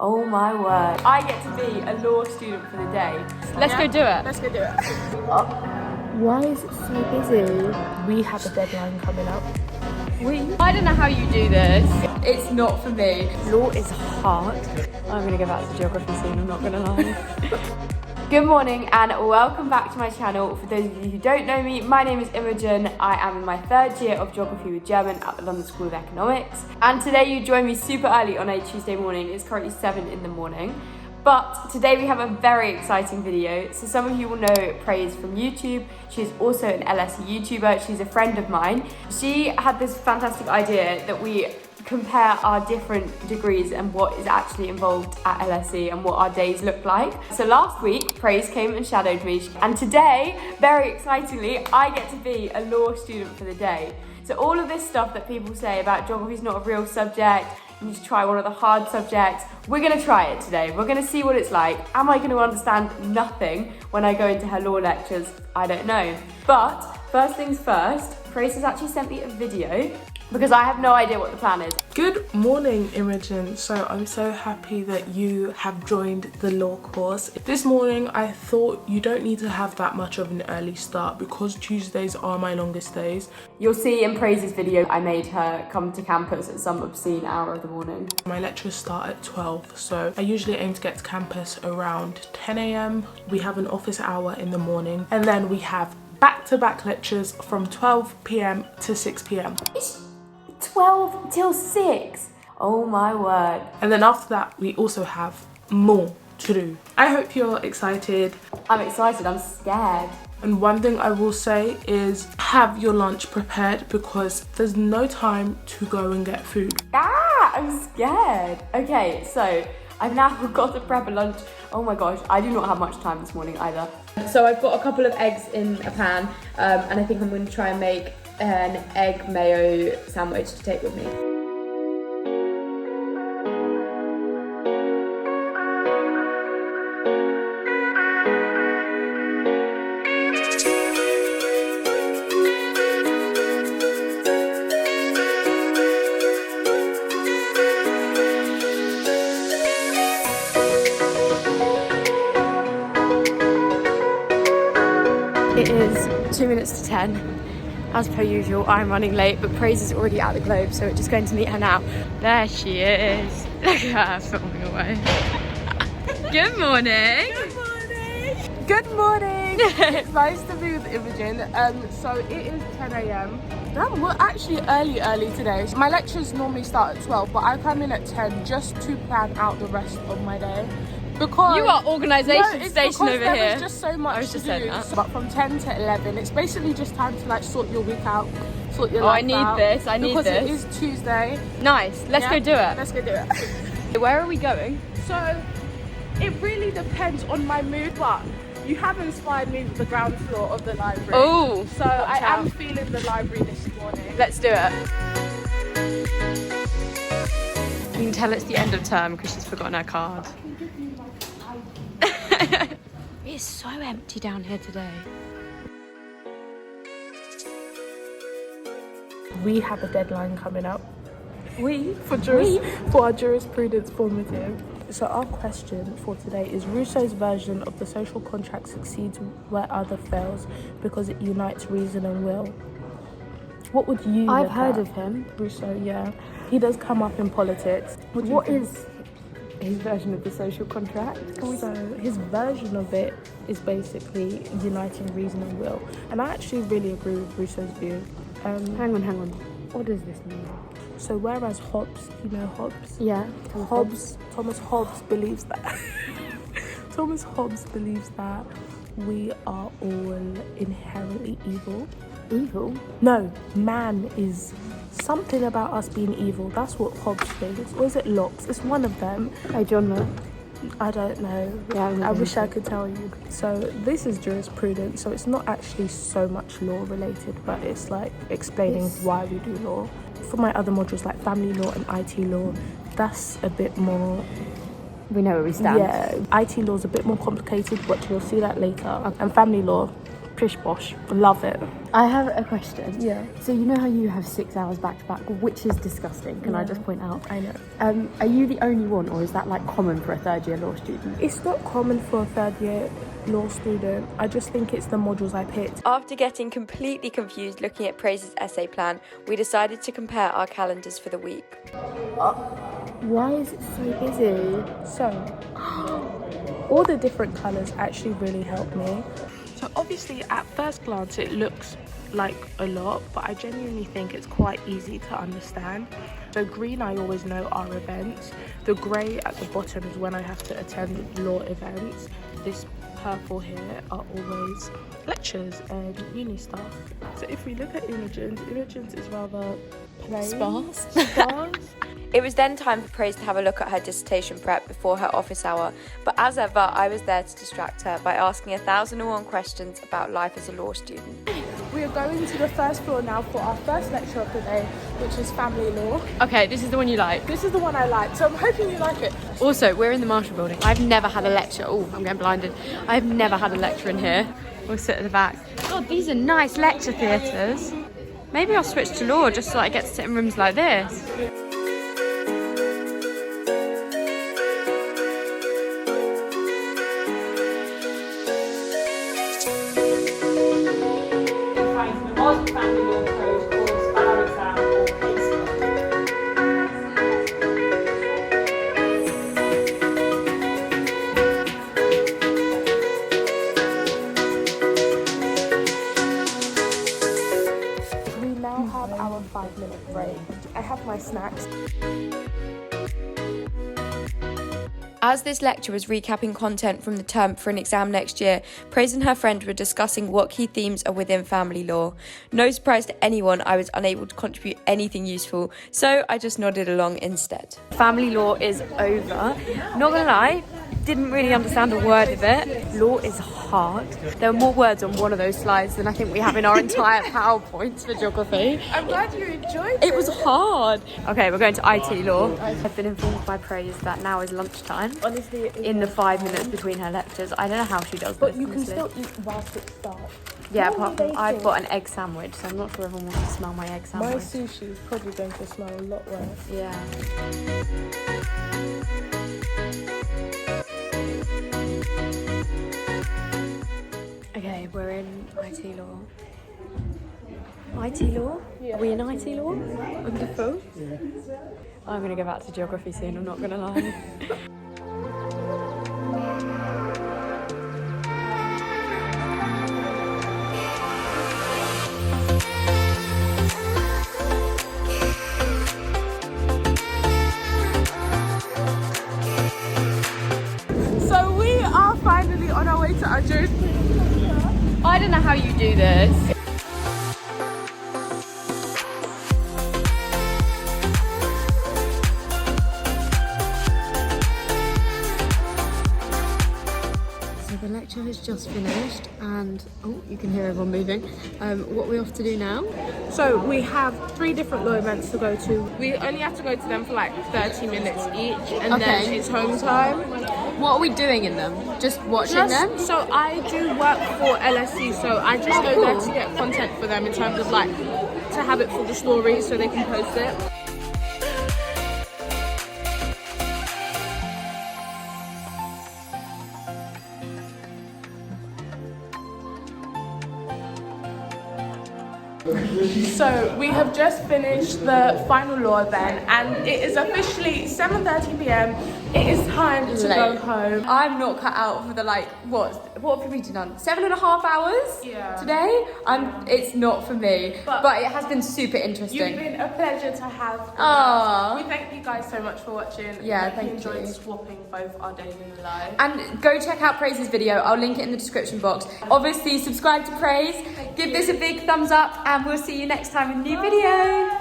Oh my word. I get to be a law student for the day. Let's go do it. Let's go do it. Why is it so busy? We have a deadline coming up. I don't know how you do this. It's not for me. Law is hard. I'm gonna go back to geography soon, I'm not gonna lie. Good morning and welcome back to my channel. For those of you who don't know me, my name is Imogen. I am in my third year of geography with German at the London School of Economics. And today you join me super early on a Tuesday morning. It's currently 7 in the morning. But today we have a very exciting video. So some of you will know Praise from YouTube. She's also an LSE YouTuber. She's a friend of mine. She had this fantastic idea that we compare our different degrees and what is actually involved at LSE and what our days look like. So last week, Praise came and shadowed me, and today, very excitingly, I get to be a law student for the day. So all of this stuff that people say about geography is not a real subject, you need to try one of the hard subjects, we're gonna try it today. We're gonna see what it's like. Am I gonna understand nothing when I go into her law lectures? I don't know. But first things first, Praise has actually sent me a video because I have no idea what the plan is. Good morning, Imogen. So I'm so happy that you have joined the law course. This morning I thought you don't need to have that much of an early start because Tuesdays are my longest days. You'll see in Praise's video, I made her come to campus at some obscene hour of the morning. My lectures start at 12, so I usually aim to get to campus around 10 AM. We have an office hour in the morning, and then we have back-to-back lectures from 12 PM to 6 PM. 12 till 6. Oh my word. And then after that, we also have more to do. I hope you're excited. I'm excited, I'm scared. And one thing I will say is have your lunch prepared because there's no time to go and get food. I'm scared. Okay, so I've now got to prep a lunch. Oh my gosh, I do not have much time this morning either. So I've got a couple of eggs in a pan, and I think I'm going to try and make an egg mayo sandwich to take with me. It is 2 minutes to 10. As per usual, I'm running late, but Praise is already at the Globe, so we're just going to meet her now. There she is. Look at her filming away. Good morning. Good morning. Good morning. It's nice to be with Imogen. So it is 10 AM. Damn, we're actually early today. My lectures normally start at 12, but I come in at 10 just to plan out the rest of my day. Because you are organisation station over here. There's just so much to do. But from 10 to 11, it's basically just time to like sort your week out, sort your life out. I need this. Because it is Tuesday. Nice. Let's go do it. Let's go do it. Where are we going? So it really depends on my mood, but you have inspired me with the ground floor of the library. Oh. So I am feeling the library this morning. Let's do it. You can tell it's the end of term because she's forgotten her card. It's so empty down here today. We have a deadline coming up. For our jurisprudence formative. So our question for today is Rousseau's version of the social contract succeeds where other fails because it unites reason and will. What would you I've look heard at? of him. Rousseau, yeah. He does come up in politics. What is his version of the social contract? So his version of it is basically uniting reason and will. And I actually really agree with Rousseau's view. Hang on. What does this mean? So whereas Hobbes, you know Hobbes? Yeah. Thomas Hobbes believes that. Thomas Hobbes believes that we are all inherently evil. Evil? No, man is something about us being evil. That's what Hobbes thinks. Or is it Locke? It's one of them. Hey, John. I don't know. Yeah, I wish I could tell you. So this is jurisprudence. So it's not actually so much law related, but it's like explaining why we do law. For my other modules like family law and IT law, that's a bit more. We know where we stand. Yeah, IT law is a bit more complicated, but you'll see that later. And family law, Pish posh. Love it. I have a question. Yeah. So you know how you have 6 hours back to back, which is disgusting, can I just point out? I know. Are you the only one, or is that like common for a third year law student? It's not common for a third year law student. I just think it's the modules I picked. After getting completely confused looking at Praise's essay plan, we decided to compare our calendars for the week. Why is it so busy? So, all the different colours actually really helped me. So obviously at first glance it looks like a lot, but I genuinely think it's quite easy to understand. So green, I always know are events. The grey at the bottom is when I have to attend law events. This purple here are always lectures and uni stuff. So if we look at Imogen's is rather plain. Sparse. It was then time for Praise to have a look at her dissertation prep before her office hour, but as ever, I was there to distract her by asking 1,001 questions about life as a law student. We are going to the first floor now for our first lecture of the day, which is family law. Okay, this is the one you like. This is the one I like, so I'm hoping you like it. Also, we're in the Marshall building. I've never had a lecture. Oh, I'm getting blinded. I've never had a lecture in here. We'll sit at the back. God, these are nice lecture theatres. Maybe I'll switch to law just so I get to sit in rooms like this. Our 5-minute break. I have my snacks. As this lecture was recapping content from the term for an exam next year, Praise and her friend were discussing what key themes are within family law. No surprise to anyone, I was unable to contribute anything useful, so I just nodded along instead. Family law is over. Not gonna lie, didn't really understand a word of it. Law is hard. There were more words on one of those slides than I think we have in our entire PowerPoints for geography. I'm glad you enjoyed it. It was hard. Okay, we're going to IT law. I've been informed by Praise that now is lunchtime. Honestly, it is In the 5 minutes between her lectures. I don't know how she does but this. you can honestly. still eat whilst it starts. Yeah, What apart do from they I've think? got an egg sandwich, so I'm not sure everyone wants to smell my egg My sandwich. sushi is probably going to smell a lot worse. Yeah. Okay, we're in IT law. IT law? Yeah. Are we in IT law? Wonderful. Yeah. I'm going to go back to geography soon, I'm not going to lie. So we are finally on our way to our jurisprudence. I don't know how you do this. So the lecture has just finished and, oh, you can hear everyone moving. What are we off to do now? So we have 3 different law events to go to. We only have to go to them for like 30 minutes each, and then Okay. it's home time. What are we doing in them? Just watching them? So I do work for LSE, so I just go there to get content for them in terms of like to have it for the story so they can post it. So we have just finished the final law event and it is officially 7:30 p.m. It is time to go home. I'm not cut out for the what have we done? 7.5 hours today? It's not for me, but it has been super interesting. You've been a pleasure to have. Aww. We thank you guys so much for watching. Yeah, We thank enjoyed you. swapping both our days in the live. And go check out Praise's video. I'll link it in the description box. Obviously, subscribe to Praise, give this a big thumbs up, and we'll see you next time with a new video.